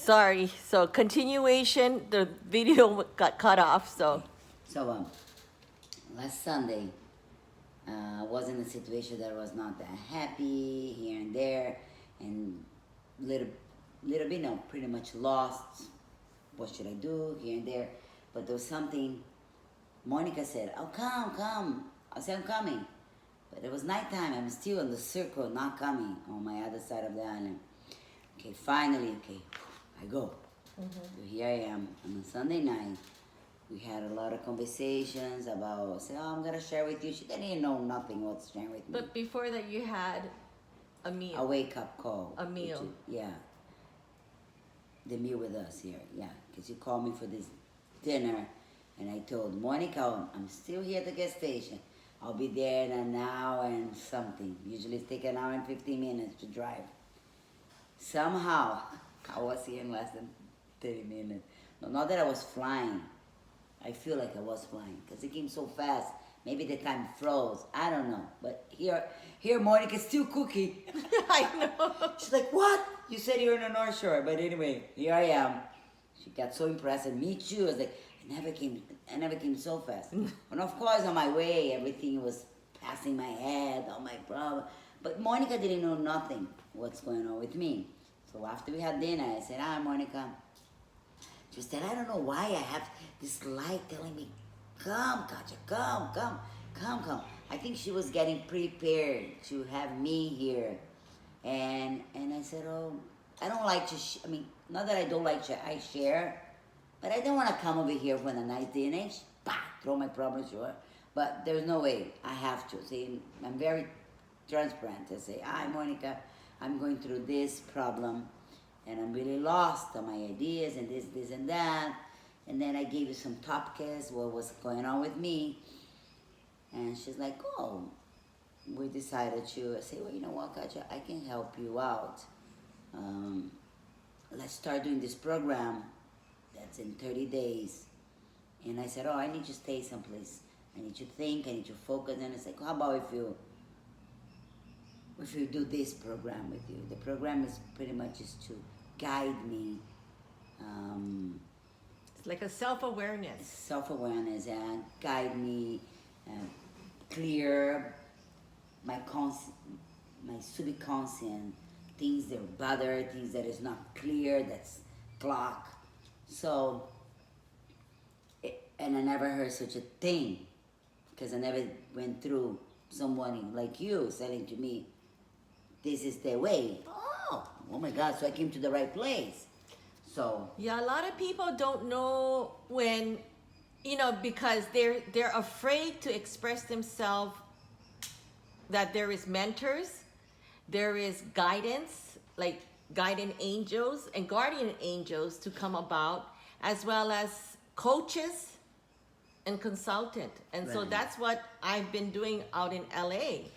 Sorry. So continuation, the video got cut off. So Last Sunday, I was in a situation that I was not that happy here and there, and little bit, no, pretty much lost. What should I do here and there? But there was something. Monica said, "Oh, come." I said, "I'm coming," but it was nighttime. I'm still in the circle, not coming on my other side of the island. Okay, finally, I go. So here I am on a Sunday night. We had a lot of conversations about, I'm gonna share with you. She didn't even know nothing what's sharing with me. but before that, you had a meal. A wake-up call. A meal. The meal with us here, because you called me for this dinner, and I told Monica, I'm still here at the gas station. I'll be there in an hour and something. Usually it takes an hour and 15 minutes to drive. Somehow, I was here in less than 30 minutes. No, not that I was flying. I feel like I was flying, because it came so fast. Maybe the time froze. I don't know. But here Monica's still cooking. I know. She's like, what? You said you're in the North Shore. But anyway, here I am. She got so impressed. And me too. I was like, I never came so fast. And of course, on my way, everything was passing my head, all my problems. But Monica didn't know nothing what's going on with me. So after we had dinner, I said, hi, Monica. She said, I don't know why I have this light telling me, come, Katja, come. I think she was getting prepared to have me here. And I said, oh, I don't like to, not that I don't like to, I share, but I don't want to come over here when a nice day and throw my problems to her. But there's no way, I have to. See, I'm very transparent. I say, hi, Monica, I'm going through this problem, and I'm really lost on my ideas and this and that. And then I gave you some topics, what was going on with me. And she's like, oh, we decided to say, well, you know what, Katja, I can help you out. Let's start doing this program that's in 30 days. And I said, oh, I need to stay someplace. I need to think, I need to focus. And it's like, how about if you do this program with you? The program is pretty much just to guide me. It's like a self-awareness. Self-awareness and guide me, clear my subconscious, things that bother, things that is not clear, that's blocked. So, and I never heard such a thing, because I never went through someone like you saying to me, this is the way. Oh my God, so I came to the right place. So yeah, a lot of people don't know when, because they're afraid to express themselves, that there is mentors, there is guidance, like guiding angels and guardian angels to come about, as well as coaches and consultant. And so that's what I've been doing out in LA.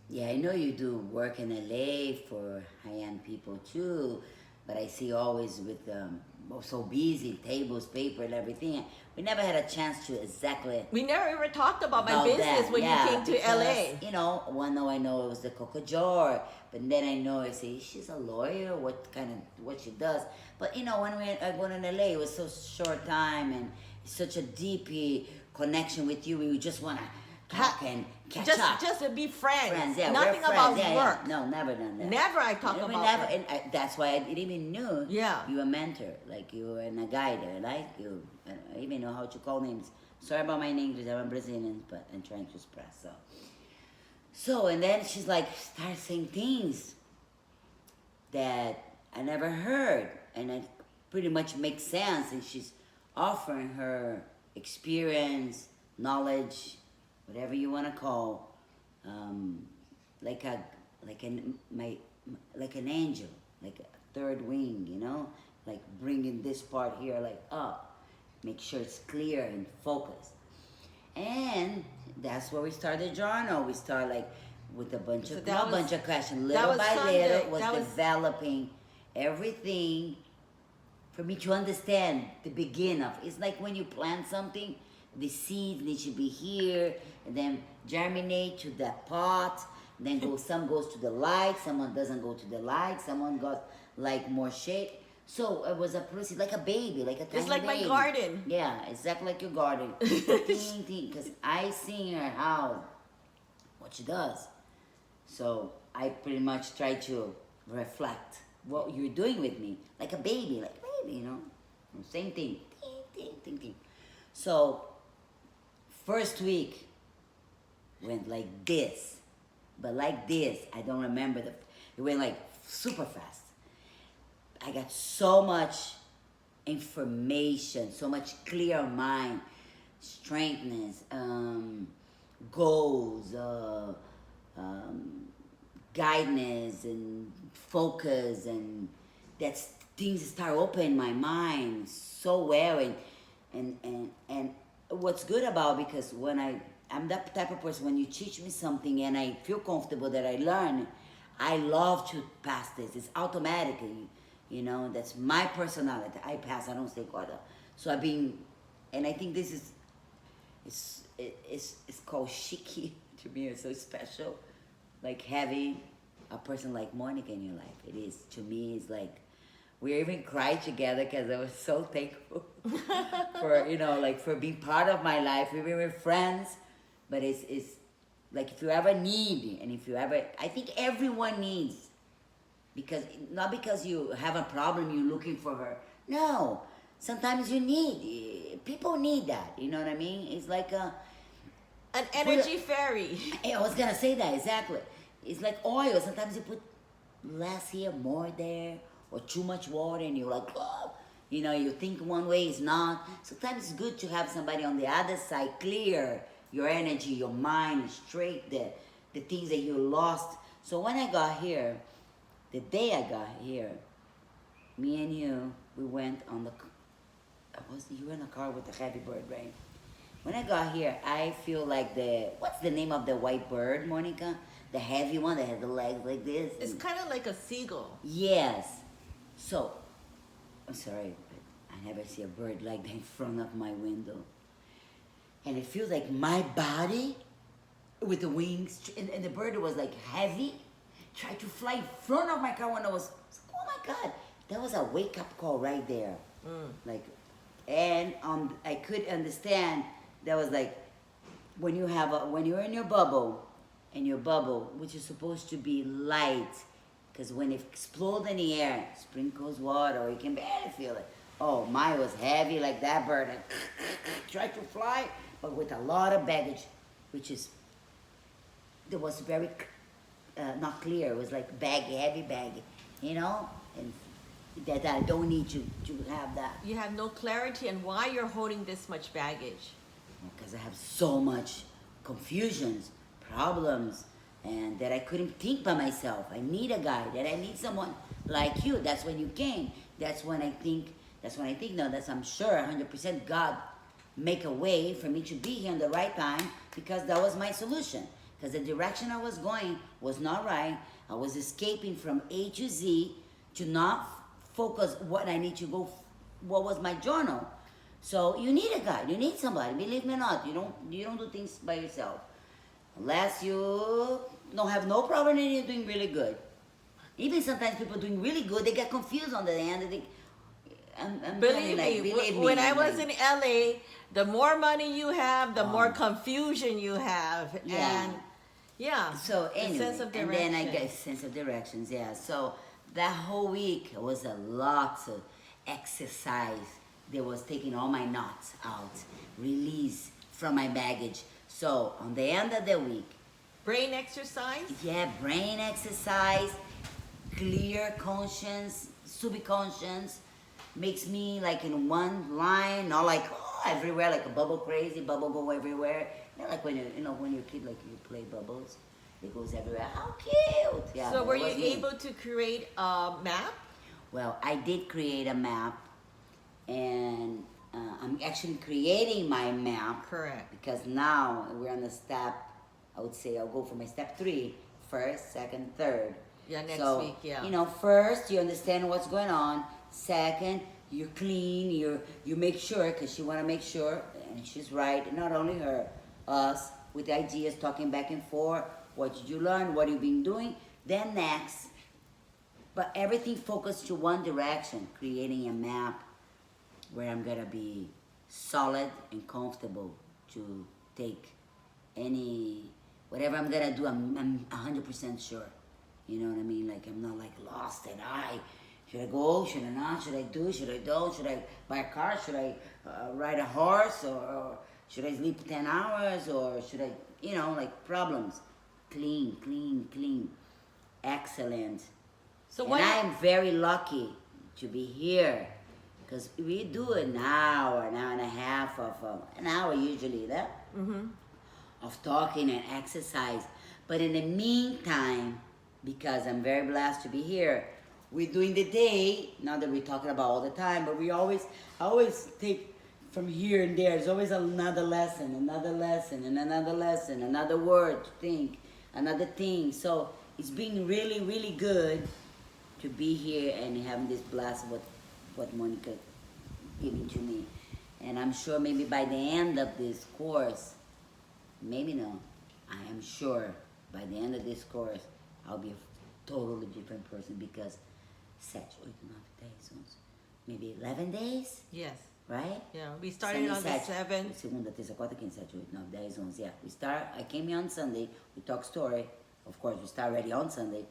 Yeah, I know you do work in LA for high-end people too, but I see always with so busy, tables, paper, and everything. We never had a chance to exactly. We never ever talked about my business that. When you came to LA. One know I know it was the Coco Jar, but then I know I say she's a lawyer. What she does? But when I went in LA, it was so short time and such a deep connection with you. We just wanna talk and catch up. Just to be friends. Yeah, nothing about work. Yeah. No, never done that. Never I talk about work. And that's why I didn't even know you were a mentor, like you were a guide, like you. I don't even know how to call names. Sorry about my name, because I'm Brazilian, but I'm trying to express. So, and then she's like, start saying things that I never heard, and it pretty much makes sense. And she's offering her experience, knowledge, whatever you want to call, like an angel, like a third wing, like bringing this part here, like up, make sure it's clear and focused. And that's where we started the journal. We start like with a bunch of questions, little by little, was developing everything for me to understand the begin of. It's like when you plant something, the seed needs to be here, and then germinate to that pot, then some goes to the light, someone doesn't go to the light, someone got like more shade. So it was a process, like a baby, like a tiny It's like my baby. garden. Yeah, exactly like your garden. Ting, ting, because I seen her how, what she does. So I pretty much try to reflect what you're doing with me, like a baby, you know. Same thing. Ting, ting, ting, ting. So first week went like this, but like this, I don't remember the. It went like super fast. I got so much information, so much clear mind, strengthness, goals, guidance, and focus, and that's things start opening my mind so well, and what's good about, because when I'm that type of person, when you teach me something and I feel comfortable that I learn, I love to pass this. It's automatically, you know, that's my personality. I pass, I don't stay quiet. So I've been, and I think this is, it's called shiki to me. It's so special, like having a person like Monica in your life. It is, to me, it's like, we even cried together because I was so thankful for, you know, like for being part of my life. We were friends, but it's like, if you ever need, and if you ever, I think everyone needs, because not because you have a problem, you're looking for her. No, sometimes you need, people need that, you know what I mean? It's like An energy fairy. I was gonna say that, exactly. It's like oil, sometimes you put less here, more there, or too much water, and you're like, oh, you know, you think one way is not. Sometimes it's good to have somebody on the other side clear your energy, your mind, straight the things that you lost. So when I got here, the day I got here, me and you, we went on the, you were in a car with the heavy bird, right? When I got here, I feel like what's the name of the white bird, Monica? The heavy one that has the legs like this. It's kind of like a seagull. Yes. So, I'm sorry, but I never see a bird like that in front of my window. And it feels like my body with the wings, and the bird was like heavy, tried to fly in front of my car when I was, oh my God, that was a wake up call right there. Like, and I could understand that was like, when you have when you're in your bubble, and your bubble, which is supposed to be light, because when it explodes in the air, sprinkles water, you can barely feel it. Oh, mine was heavy like that bird, and tried to fly, but with a lot of baggage, which is, it was very not clear. It was like baggy, heavy baggy, you know, and that I don't need to have that. You have no clarity on why you're holding this much baggage. Because I have so much confusions, problems, and that I couldn't think by myself. I need a guide, and I need someone like you. That's when you came. That's when I think, no, I'm sure 100% God make a way for me to be here in the right time, because that was my solution. Because the direction I was going was not right. I was escaping from A to Z to not focus what I need to go, what was my journal. So you need a guide, you need somebody, believe me or not, you don't do things by yourself. Unless you don't have no problem and you're doing really good. Even sometimes people doing really good, they get confused on the end. Believe me, when I was in LA, the more money you have, the more confusion you have. Yeah. And yeah. So anyway, sense of and then I get sense of directions, yeah. So that whole week was a lot of exercise. That was taking all my knots out, release from my baggage. So on the end of the week, brain exercise? Yeah, brain exercise, clear conscience, subconscious, makes me like in one line, not like everywhere, like a bubble crazy, bubble go everywhere. You know, like when when you're a kid, like you play bubbles, it goes everywhere. How cute! Yeah. So were you able to create a map? Well, I did create a map, and I'm actually creating my map. Correct. Because now we're on the step, I would say I'll go for my step 3, first, second, third. Yeah, next So, week, yeah. First, you understand what's going on. Second, you clean, you make sure, because you want to make sure, and she's right, not only her, us, with ideas, talking back and forth. What did you learn? What have you been doing? Then next, But everything focused to one direction, creating a map where I'm gonna be solid and comfortable to take any, whatever I'm gonna do, I'm 100% sure. You know what I mean? Like I'm not like lost and should I go, should I not, should I do, should I don't, should I buy a car, should I ride a horse, or should I sleep 10 hours, or should I, you know, like problems. Clean, clean, clean, excellent. So And what? I'm very lucky to be here because we do an hour and a half of, an hour usually, that, of talking and exercise. But in the meantime, because I'm very blessed to be here, we're doing the day, not that we're talking about all the time, but I always take from here and there. There's always another lesson, and another lesson, another word to think, another thing. So it's been really, really good to be here and having this blast what Monica giving to me. And I'm sure maybe by the end of this course, maybe no, I am sure by the end of this course, I'll be a totally different person because 7, 8, 9 days, maybe 11 days, Yes. right? Yeah. We started on the 7th. Segunda, terça, quarta, quinta, 7, 8, 9, 10, 11. Yeah, I came here on Sunday. We talk story. Of course, we start already on Sunday.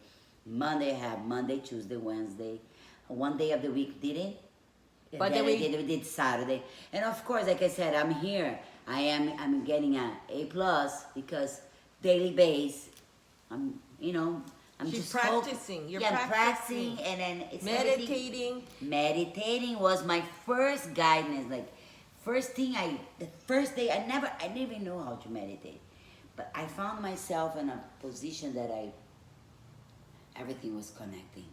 Monday, I have Monday, Tuesday, Wednesday. One day of the week didn't. But then then we did Saturday. And of course, like I said, I'm here. I'm getting an A+ because daily base, I'm She's just practicing. You're I'm practicing. and then it's Meditating. Meditating was my first guidance. Like the first day I didn't even know how to meditate, but I found myself in a position that everything was connecting,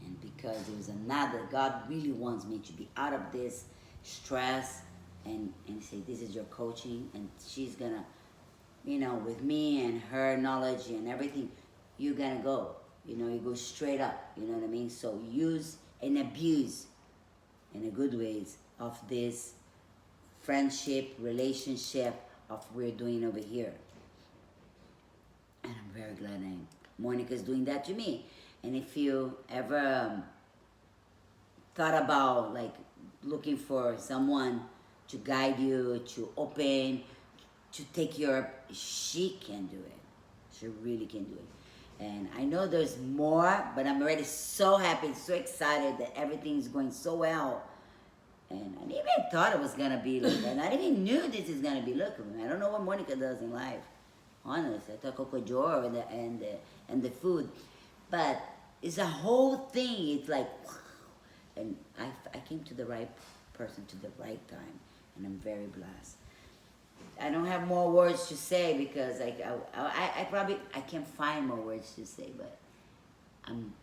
and because there was another, God really wants me to be out of this stress, and say this is your coaching, and she's gonna, with me and her knowledge and everything. You're gonna go, you go straight up, you know what I mean? So use and abuse in a good ways of this friendship, relationship of we're doing over here. And I'm very glad Monica's doing that to me. And if you ever thought about like looking for someone to guide you, to open, to take she can do it. She really can do it. And I know there's more, but I'm already so happy, so excited that everything's going so well. And I didn't even thought it was gonna be like that. I didn't even knew this is gonna be. Look, I don't know what Monica does in life. Honest, I talk Coco Joe and the food, but it's a whole thing. It's like, and I came to the right person to the right time, and I'm very blessed. I don't have more words to say because I probably can't find more words to say, but I'm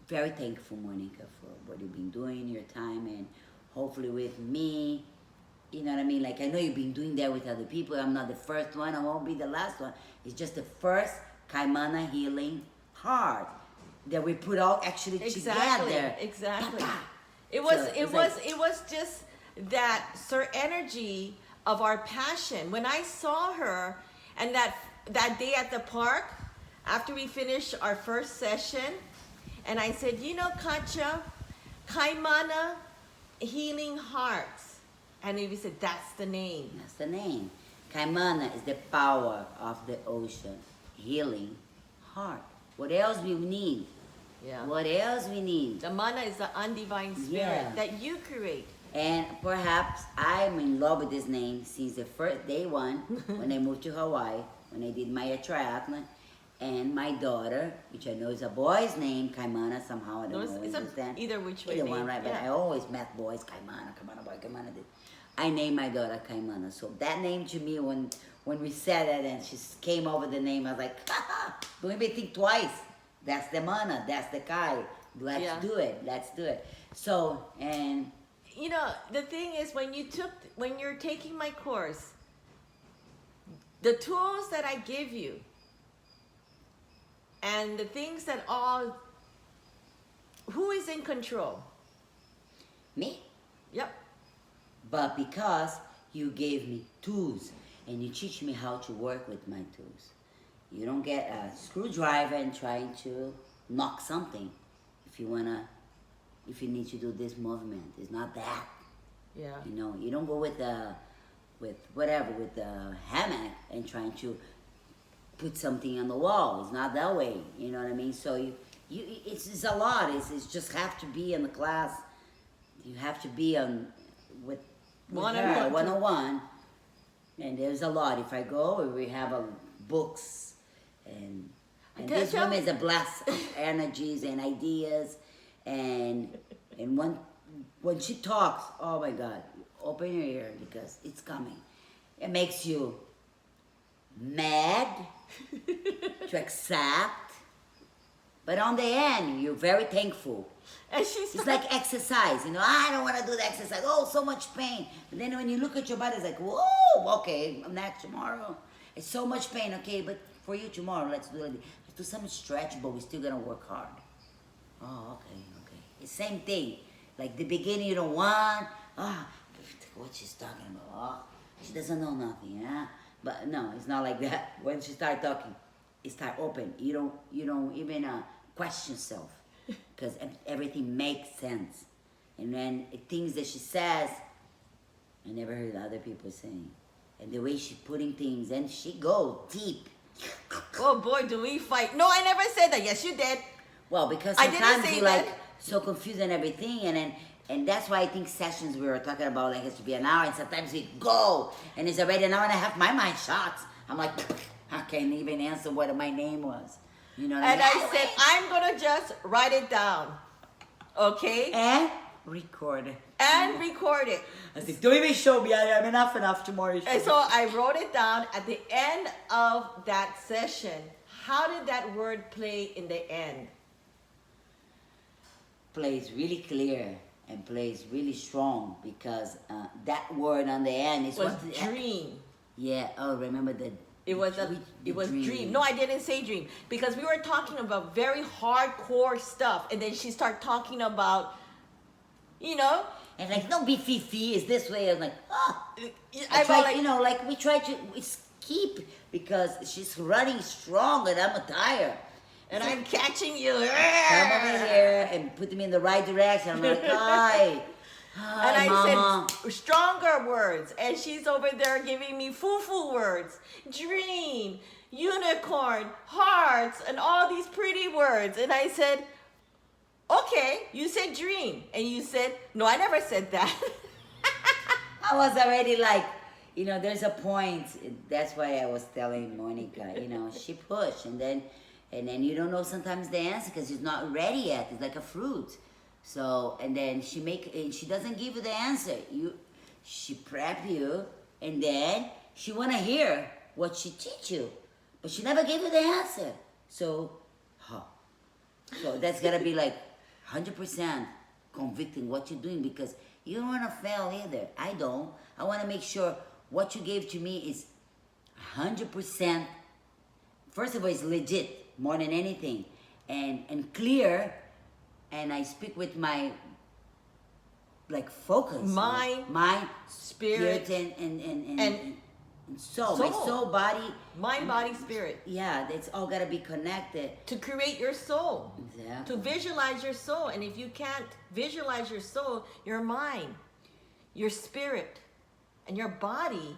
very thankful, Monica, for what you've been doing, your time, and hopefully with me, you know what I mean? Like, I know you've been doing that with other people. I'm not the first one. I won't be the last one. It's just the first KAIMANA healing heart that we put all actually together. Exactly. Ta-ta. It was just that energy of our passion. When I saw her, and that day at the park, after we finished our first session, and I said, Katja, KAIMANA Healing Hearts. And he said, that's the name. That's the name. KAIMANA is the power of the ocean. Healing heart. What else we need? Yeah. What else we need? The mana is the undivine spirit that you create. And perhaps I'm in love with this name since the first day one when I moved to Hawaii, when I did my triathlon. And my daughter, which I know is a boy's name, KAIMANA, somehow, I don't know. Understand? Either which way. Either one, right? But I always met boys, KAIMANA boy, KAIMANA this. I named my daughter KAIMANA. So that name to me, when we said it and she came over the name, I was like, don't even think twice. That's the mana, that's the Kai. Let's do it. So, and the thing is, when you're taking my course, the tools that I give you and the things that who is in control? Me. Yep. But because you gave me tools and you teach me how to work with my tools. You don't get a screwdriver and trying to knock something. if you need to do this movement. It's not that. Yeah. You know, you don't go with the hammock and trying to put something on the wall. It's not that way. You know what I mean? So it's a lot. It's just have to be in the class. You have to be on with her, 101. And there's a lot. If I go, we have books and this room is a blast of energies and ideas, and when she talks, oh my God, open your ear because it's coming. It makes you mad to accept, but on the end, you're very thankful. And she's It's like exercise, you know. I don't want to do the exercise. Oh, so much pain. But then when you look at your body, it's like, whoa, okay, I'm next tomorrow. It's so much pain, okay, but for you tomorrow, let's do some stretch, but we're still gonna work hard. Oh, okay. It's same thing. Like the beginning, you don't want. What she's talking about? Oh, she doesn't know nothing, yeah. But no, it's not like that. When she start talking, it start open. You don't even question yourself, because everything makes sense. And then things that she says, I never heard other people saying. And the way she's putting things, and she goes deep. Oh boy, do we fight. No, I never said that. Yes, you did. Well, because I didn't sometimes say you that. like so confused and everything, and that's why I think sessions we were talking about like has to be an hour, and sometimes we go and it's already an hour and a half. My mind shots. I'm like, I can't even answer what my name was. You know what And I mean? I said, I'm gonna just write it down, okay? And record it. And record it. I said, don't even show me. I'm enough tomorrow. And so I wrote it down at the end of that session. How did that word play in the end? Plays really clear and plays really strong, because that word on the end is Was what dream. Yeah. Oh, remember that. It was dream. No, I didn't say dream, because we were talking about very hardcore stuff, and then she started talking about, you know. And like, don't be fifi. It's this way. I was like, I tried, like, you know, like we try to keep, because she's running strong and I'm tired. and I'm catching you. Come over here and put them in the right direction. I'm like, hi. Hi, And I mama. said stronger words, and she's over there giving me foo-foo words. Dream, unicorn, hearts, and all these pretty words. And I said, okay, you said dream. And you said, no, I never said that. I was already like, you know, there's a point. That's why I was telling Monica, you know, she pushed, and then you don't know sometimes the answer because it's not ready yet. It's like a fruit. So, and then she doesn't give you the answer. She prep you, and then she want to hear what she teach you, but she never gave you the answer. So that's gotta be like 100% convicting what you're doing, because you don't want to fail either. I don't. I want to make sure what you gave to me is 100%. First of all, it's legit more than anything, and clear. And I speak with my focus, mind, spirit, and soul. My soul, body, mind, body, spirit. Yeah, it's all gotta be connected To create your soul. Exactly. To visualize your soul. And if you can't visualize your soul, your mind, your spirit, and your body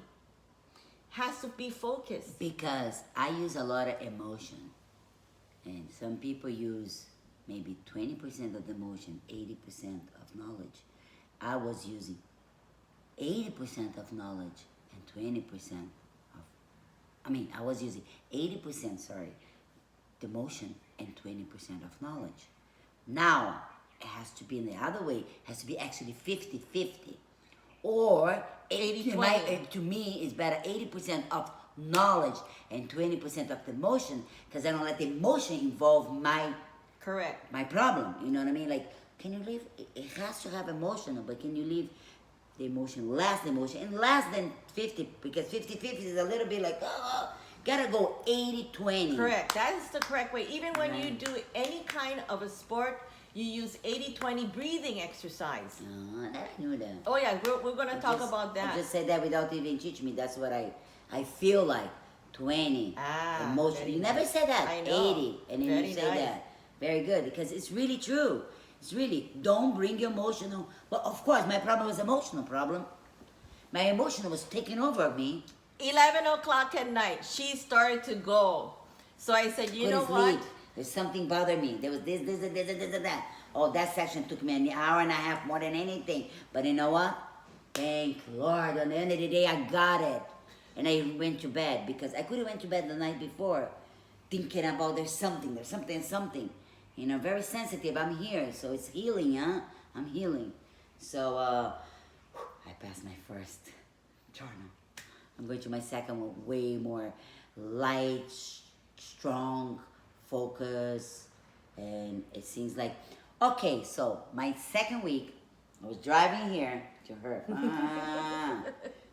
has to be focused. Because I use a lot of emotion, and some people use maybe 20% of the emotion, 80% of knowledge. I was using 80% of knowledge and 20% of, I was using 80%, the emotion and 20% of knowledge. Now, it has to be in the other way. It has to be actually 50-50. Or 80-20. To me, it's better 80% of knowledge and 20% of the emotion, because I don't let the emotion involve my problem. You know what I mean? Like, can you leave? It has to have emotional, but can you leave the emotion, less than 50? Because 50-50 is a little bit like, gotta go 80-20. Correct. That is the correct way. Even when you do any kind of a sport, you use 80-20 breathing exercise. I knew that. Oh yeah, we're going to talk about that. I just said that without even teaching me. That's what I feel like. 20. Emotion. You never said that. I know. 80. And then Very you say nice. that. Very good, because it's really true. It's really, don't bring your emotional. But of course, my problem was emotional problem. My emotion was taking over me. 11 o'clock at night, she started to go. So I said, you know Couldn't what? sleep. There's something bothered me. There was this, that. Oh, that session took me an hour and a half more than anything. But you know what? Thank Lord. On the end of the day, I got it. And I went to bed because I could have went to bed the night before thinking about there's something. You know, very sensitive. I'm here. So it's healing, huh? I'm healing. So I passed my first journal. I'm going to my second one, way more light, strong, focus, and it seems like, okay, so my second week, I was driving here to her.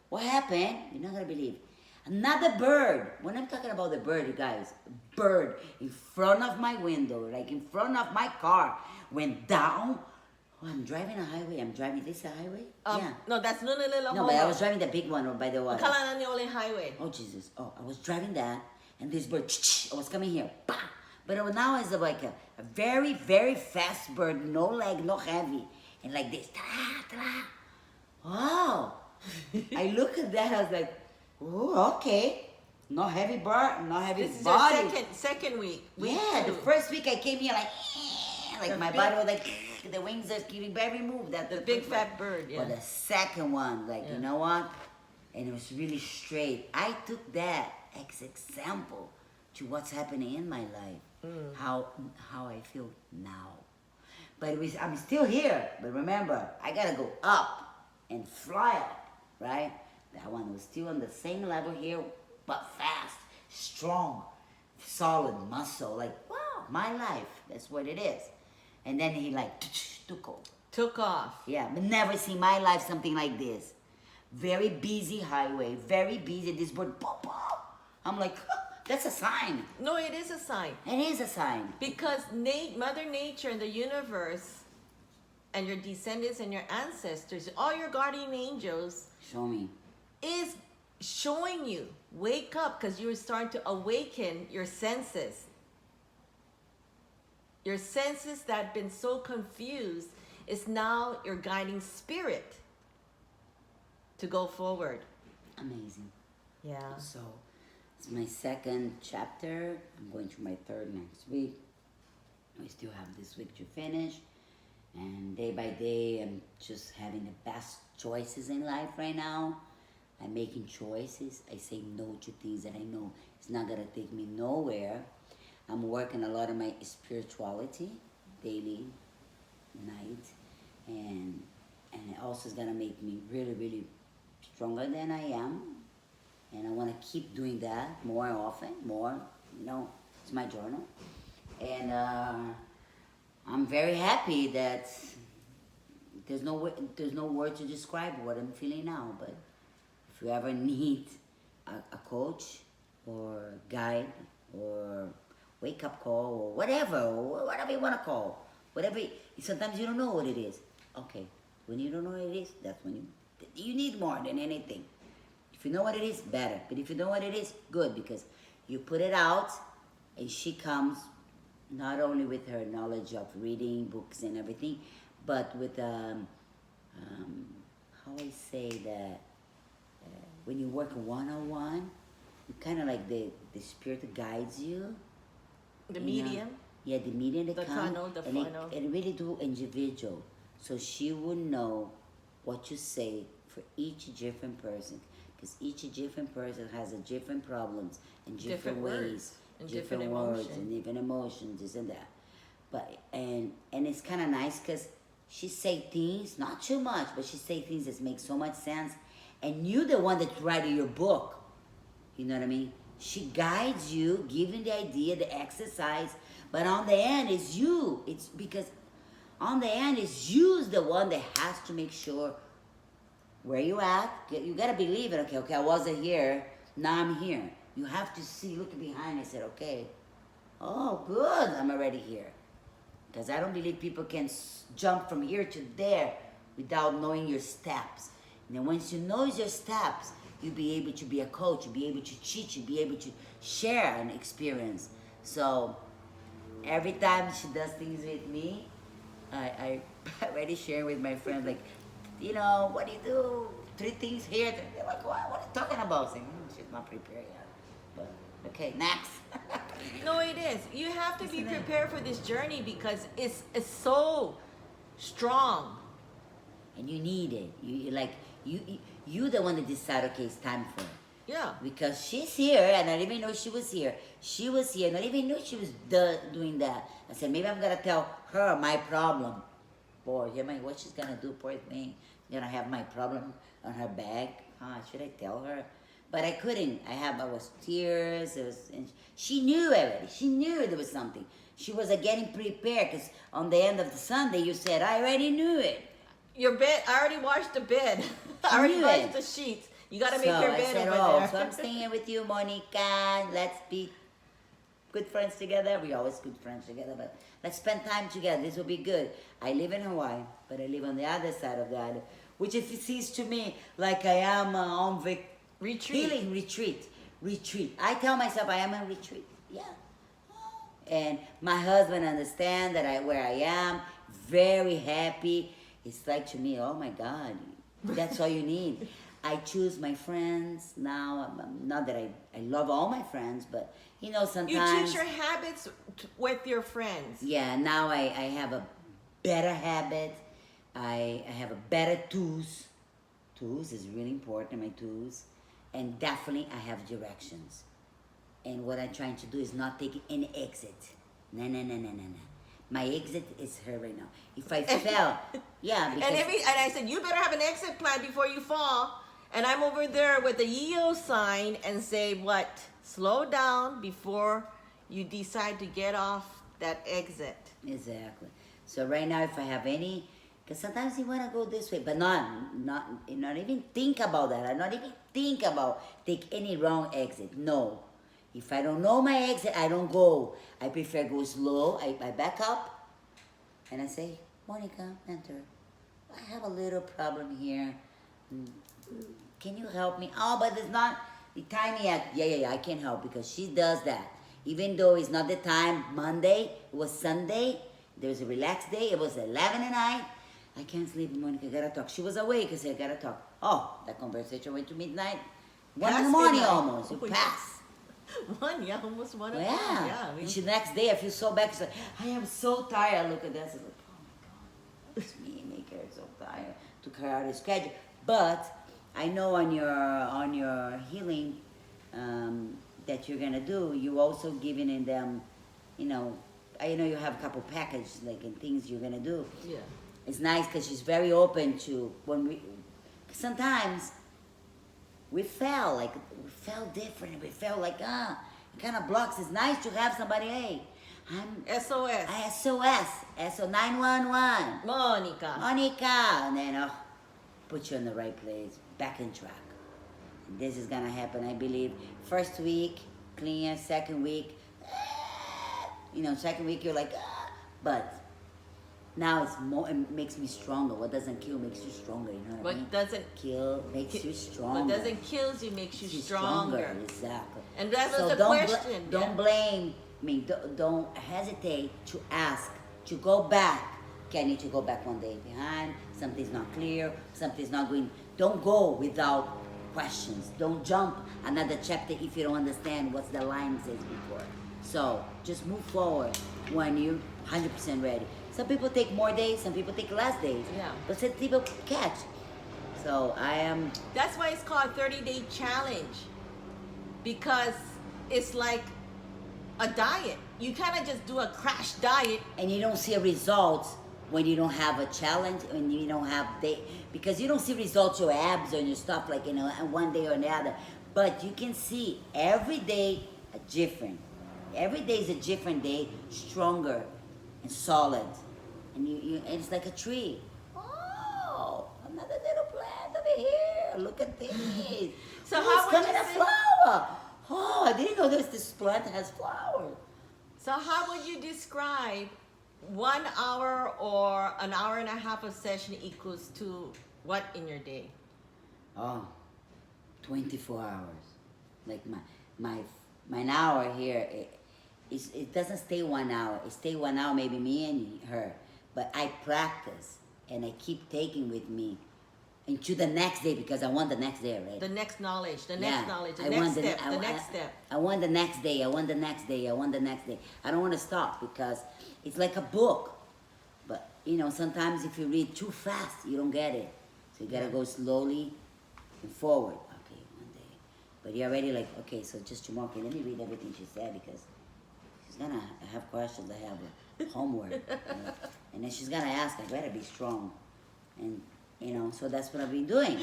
What happened? You're not gonna believe. Another bird. When I'm talking about the bird, you guys, bird in front of my window, like in front of my car, went down. Oh, I'm driving a highway. This a highway? Yeah. No, that's Nunilila No, but I was driving the big one by the water. Kalananiole Highway. Oh, Jesus. Oh, I was driving that, and this bird, I was coming here. Bah! But now it's like a very, very fast bird, no leg, no heavy. And like this. Ta-da, ta-da. Wow. I look at that, I was like, oh, okay. No heavy bird, no heavy This is body. your second week. Yeah, the first week I came here like The my big- body was like, the wings are giving every move. That's The big fat bird, yeah. But the second one, like, you know what? And it was really straight. I took that as example to what's happening in my life, how I feel now. But I'm still here. But remember, I gotta go up and fly up, right? That one was still on the same level here, but fast, strong, solid muscle. Like, wow, my life. That's what it is. And then he like took off. Took off. Yeah, but never seen my life something like this. Very busy highway, very busy. This bird, pop, pop. I'm like, that's a sign. No, it is a sign. It is a sign. Because Mother Nature and the universe and your descendants and your ancestors, all your guardian angels, Show me. is showing you, wake up, because you're starting to awaken your senses. Your senses that have been so confused is now your guiding spirit to go forward. Amazing. Yeah. So, it's my second chapter. I'm going to my third next week. We still have this week to finish. And day by day, I'm just having the best choices in life right now. I'm making choices. I say no to things that I know it's not gonna take me nowhere. I'm working a lot on my spirituality, daily, night, and it also is gonna make me really, really stronger than I am. And I wanna keep doing that more often, more, you know, it's my journal. And I'm very happy that there's no word to describe what I'm feeling now, but if you ever need a coach or guide or wake up call or whatever you want to call, sometimes you don't know what it is. Okay, when you don't know what it is, that's when you need more than anything. If you know what it is, better. But if you know what it is, good, because you put it out and she comes not only with her knowledge of reading books and everything, but with how I say that when you work one-on-one, you kind of like the spirit guides you. The you medium. know? Yeah, the medium that The comes. tunnel, the and funnel. it really do individual. So she would know what you say for each different person. Because each different person has a different problems and different ways. Words and different words emotions. and different emotions, this and that. But and it's kind of nice because she say things, not too much, but she say things that make so much sense. And you the one that's writing your book. You know what I mean? She guides you, giving the idea, the exercise, but on the end it's you. It's because on the end it's you's the one that has to make sure where you at. You gotta believe it. Okay, I wasn't here, now I'm here. You have to see, look behind and say, okay, oh good, I'm already here. Because I don't believe people can jump from here to there without knowing your steps. And then once you know your steps, you'll be able to be a coach, you'll be able to teach, you'll be able to share an experience. So, every time she does things with me, I already share with my friends, like, you know, what do you do? 3 things here. They're like, what are you talking about? Saying, she's not prepared yet. But, okay, next. No, it is. You have to be Isn't it? prepared for this journey because it's so strong. And you need it. You like, you the one that decide, okay, it's time for it. Yeah. Because she's here, and I didn't even know she was here. She was here, and I didn't even know she was doing that. I said, maybe I'm gonna tell her my problem. Boy, you know what she's gonna do, poor thing. Gonna have my problem on her back. Should I tell her? But I couldn't. I was tears. And she knew already. She knew there was something. She was getting prepared, because on the end of the Sunday, you said, I already knew it. Your bed, I already washed the bed. I already washed the sheets. You got to make your bed I said, over there. so I'm staying here with you, Monica. Let's be good friends together. We're always good friends together, but let's spend time together. This will be good. I live in Hawaii, but I live on the other side of the island, which it seems to me like I am on healing retreat. I tell myself I am on retreat. Yeah. And my husband understands that where I am, very happy. It's like to me, oh my God, that's all you need. I choose my friends now. Not that I love all my friends, but you know, sometimes You choose your habits with your friends. Yeah, now I have a better habit. I have a better tools. Tools is really important, my tools. And definitely I have directions. And what I'm trying to do is not take any exit. No. My exit is her right now. If I fell, yeah. Because And I said, you better have an exit plan before you fall. And I'm over there with the EO sign and say, what? Slow down before you decide to get off that exit. Exactly. So right now, if I have any, because sometimes you want to go this way, but not even think about that. I not even think about take any wrong exit. No. If I don't know my exit, I don't go. I prefer go slow. I back up, and I say, Monica, mentor, I have a little problem here. Can you help me? Oh, but it's not the time yet. Yeah, I can help because she does that. Even though it's not the time, Monday, it was Sunday, there was a relaxed day, it was 11 at night. I can't sleep, Monica, gotta talk. She was awake, I said, gotta talk. Oh, that conversation went to midnight. 1 in the morning almost, it passed. Almost 1 Well, o'clock. yeah. And the next day, I feel so bad. She's like, I am so tired. I look at that, I was like, oh my God, it's me, make her so tired. Took her out of the schedule. But I know on your healing that you're gonna do, you also giving in them, you know, I know you have a couple packages like and things you're gonna do. Yeah. It's nice because she's very open to sometimes we felt different. We felt like it kind of blocks. It's nice to have somebody. Hey, I'm SOS. SO 911. Monica. And then put you in the right place, back in track. And this is gonna happen, I believe. First week, clear. Second week, second week you're like, but now it's more. It makes me stronger. What doesn't kill makes you stronger. You know what I mean? What doesn't kill makes you stronger. What doesn't kill you makes you stronger. Exactly. And that was the don't question. Don't blame me. Don't hesitate to ask. To go back. Okay, I need to go back one day behind. Something's not clear. Something's not going. Don't go without questions. Don't jump another chapter if you don't understand what the line says before. So just move forward when you're 100% ready. Some people take more days. Some people take less days. Yeah. But some people catch. So I am. That's why it's called 30-day challenge. Because it's like a diet. You kind of just do a crash diet. And you don't see results when you don't have a challenge, when you don't have because you don't see results, your abs or your stuff like, one day or the other. But you can see every day different. Every day is a different day, stronger and solid. And and it's like a tree. Oh, another little plant over here. Look at this. So oh, how it's would coming you a say- flower. Oh, I didn't know this plant has flowers. So how would you describe 1 hour or an hour and a half of session equals to what in your day? Oh, 24 hours. Like my hour here, it doesn't stay 1 hour. It stay 1 hour, maybe me and her. But I practice and I keep taking with me into the next day because I want the next day, right? The next knowledge, the next knowledge, the I next want step, the next step. I want the next day. I want the next day. I want the next day. I don't want to stop because it's like a book. But you know, sometimes if you read too fast, you don't get it. So you gotta go slowly and forward. Okay, one day. But you're already like, okay, so just tomorrow. Okay, let me read everything she said because she's gonna have questions. I have homework, you know? And then she's gonna ask. I better be strong, and you know. So that's what I've been doing.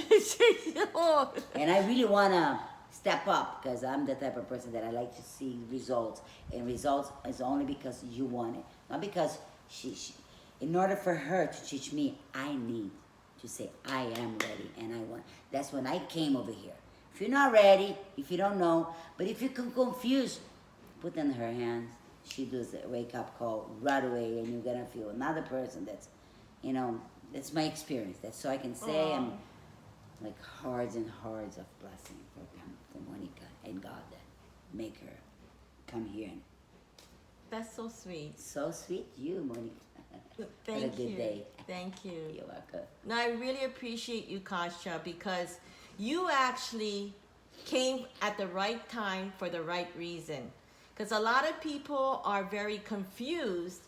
And I really wanna step up because I'm the type of person that I like to see results, and results is only because you want it, not because she in order for her to teach me, I need to say, I am ready and I want. That's when I came over here. If you're not ready, if you don't know, but if you can confuse, put in her hands. She does a wake up call right away and you're gonna feel another person that's, you know, that's my experience. That's so I can say I'm like hearts and hearts of blessing for Monica and God that make her come here. And That's so sweet. so sweet, you, Monica. Thank Have a good you. day. Thank you. You're welcome. No, I really appreciate you, Kasha, because you actually came at the right time for the right reason. Because a lot of people are very confused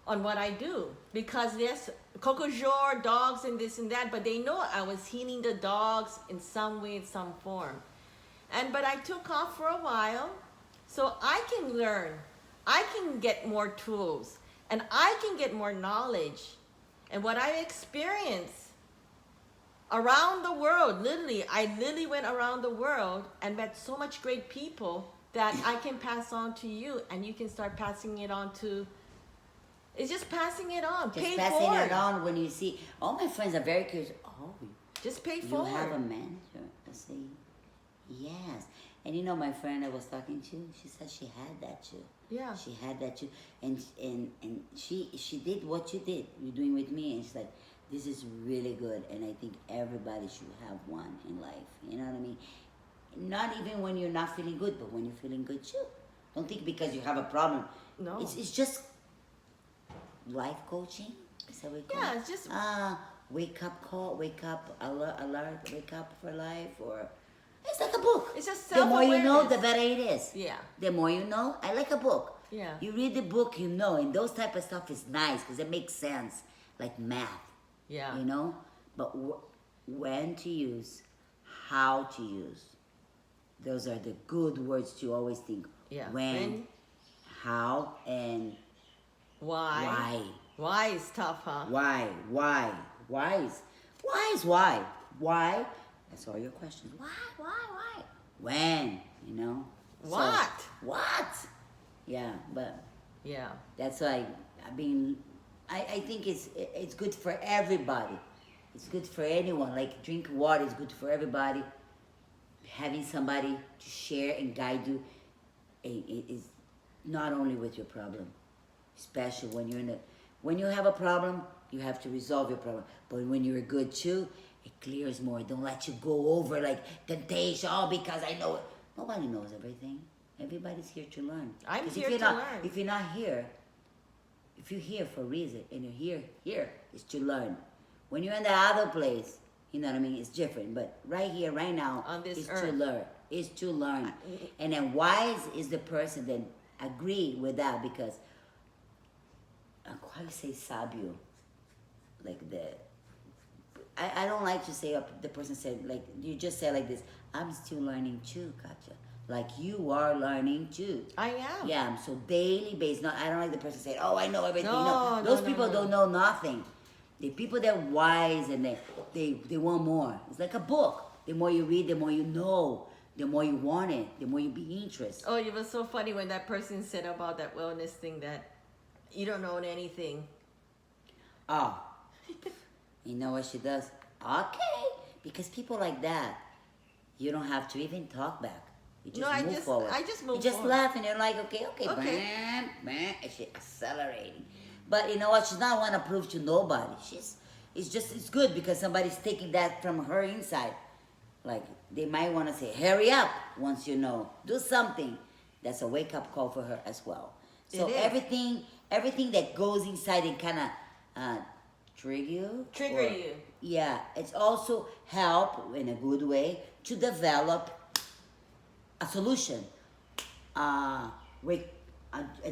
on what I do. Because there's Coco Jour, dogs and this and that, but they know I was healing the dogs in some way, in some form. But I took off for a while, so I can learn. I can get more tools. And I can get more knowledge. And what I experienced around the world, I literally went around the world and met so much great people that I can pass on to you, and you can start passing it on to, it's just passing it on. Just pay passing forward. it on when you see. All my friends are very curious. Oh, Just pay you forward. have a mentor? I say, yes. And you know, my friend I was talking to, she said she had that too. Yeah. She had that too, and she did what you did. You're doing with me, and she's like, this is really good, and I think everybody should have one in life. You know what I mean? Not even when you're not feeling good, but when you're feeling good too. Don't think because you have a problem. No. It's just life coaching. Is that what we call Yeah, it? it's just Wake up call, wake up alert, wake up for life, or it's like a book. It's just The more you know, self-awareness. the better it is. Yeah. The more you know, I like a book. Yeah. You read the book, you know, and those type of stuff is nice because it makes sense, like math. Yeah. You know, but when to use, how to use. Those are the good words to always think. Yeah. When, how, and Why? why. Why is tough, huh? Why? Why is why? Why? That's all your questions. Why? When? You know? So, What? what? Yeah, but Yeah. that's why I think it's good for everybody. It's good for anyone. Like drinking water is good for everybody. Having somebody to share and guide you is not only with your problem, especially when you have a problem, you have to resolve your problem. But when you're good too, it clears more. Don't let you go over like temptation. Oh, because I know it. Nobody knows everything. Everybody's here to learn. I'm 'Cause here if you're to not, learn. If you're not here, if you're here for a reason and you're here is to learn. When you're in the other place, you know what I mean, it's different. But right here, right now, On this is earth. to learn. Is to learn. And then wise is the person that agree with that because how you say sabio? Like I don't like to say the person said like you just say like this. I'm still learning too, Katja. Like you are learning too. I am. Yeah, I'm so daily based. I don't like the person saying, "Oh, I know everything." No, Those no, people no. don't know nothing. The people that are wise and they want more. It's like a book. The more you read, the more you know. The more you want it, the more you be interested. Oh, it was so funny when that person said about that wellness thing that you don't own anything. Oh, you know what she does? Okay, because people like that, you don't have to even talk back. You just No, I move just- forward. I just move You just forward. laugh and you're like, okay, Okay. bam, bam, and she's accelerating. But you know what? She's not want to prove to nobody. It's good because somebody's taking that from her inside. Like they might want to say, hurry up once you know, do something. that's a wake-up call for her as well. So It is. everything that goes inside and kind of Trigger you. Yeah, it's also help in a good way to develop a solution, with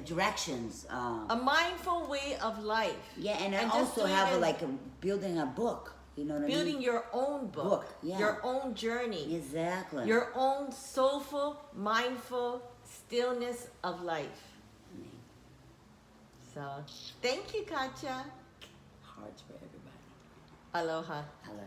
directions. A mindful way of life. Yeah, and I And just also doing have it- like building a book. You know what I building mean? your own book, Book, yeah. your own journey, Exactly. your own soulful, mindful stillness of life. So, thank you, Katja. Hearts for everybody. Aloha. Aloha.